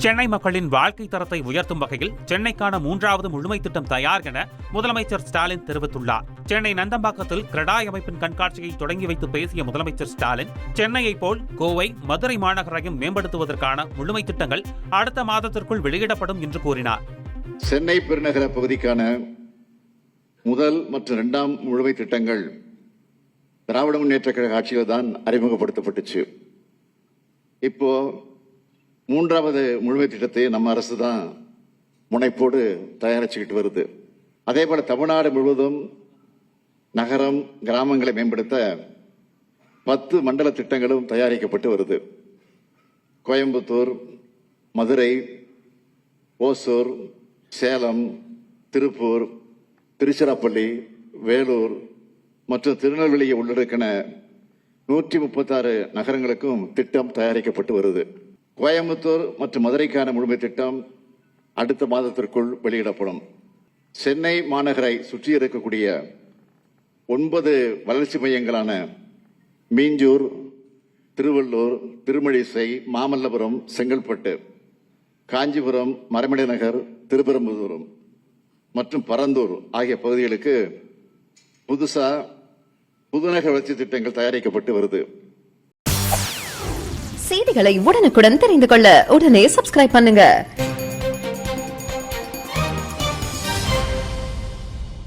சென்னை மக்களின் வாழ்க்கை தரத்தை உயர்த்தும் வகையில் சென்னைக்கான 3வது முழுமை திட்டம் தயார் என முதலமைச்சர் ஸ்டாலின் தெரிவித்துள்ளார். சென்னை நந்தம்பாக்கத்தில் கிரடாய் அமைப்பின் கண்காட்சியை தொடங்கி வைத்து பேசிய முதலமைச்சர் ஸ்டாலின், சென்னையைப் போல் கோவை, மதுரை மாநகரையும் மேம்படுத்துவதற்கான முழுமை திட்டங்கள் அடுத்த மாதத்திற்குள் வெளியிடப்படும் என்று கூறினார். சென்னை பெருநகர பகுதிக்கான முதல் மற்றும் 2ஆம் முழுமை திட்டங்கள் திராவிட முன்னேற்ற கழக ஆட்சியில் தான் அறிமுகப்படுத்தப்பட்டுச்சு. இப்போ 3வது முழுமை திட்டத்தை நம்ம அரசு தான் முனைப்போடு தயாரிச்சுக்கிட்டு வருது. அதே போல தமிழ்நாடு முழுவதும் நகரம், கிராமங்களை மேம்படுத்த 10 மண்டல திட்டங்களும் தயாரிக்கப்பட்டு வருது. கோயம்புத்தூர், மதுரை, ஓசூர், சேலம், திருப்பூர், திருச்சிராப்பள்ளி, வேலூர் மற்றும் திருநெல்வேலியை உள்ளடக்கின 136 நகரங்களுக்கும் திட்டம் தயாரிக்கப்பட்டு வருது. கோயம்புத்தூர் மற்றும் மதுரைக்கான முழுமை திட்டம் அடுத்த மாதத்திற்குள் வெளியிடப்படும். சென்னை மாநகரை சுற்றி இருக்கக்கூடிய 9 வளர்ச்சி மையங்களான மீஞ்சூர், திருவள்ளூர், திருமழிசை, மாமல்லபுரம், செங்கல்பட்டு, காஞ்சிபுரம், மறைமலை நகர், திருப்பெரும்புதூர் மற்றும் பரந்தூர் ஆகிய பகுதிகளுக்கு புதுநகர வளர்ச்சி திட்டங்கள் தயாரிக்கப்பட்டு வருது. செய்திகளை உடனுக்குடன் தெரிந்து கொள்ள உடனே சப்ஸ்கிரைப் பண்ணுங்க.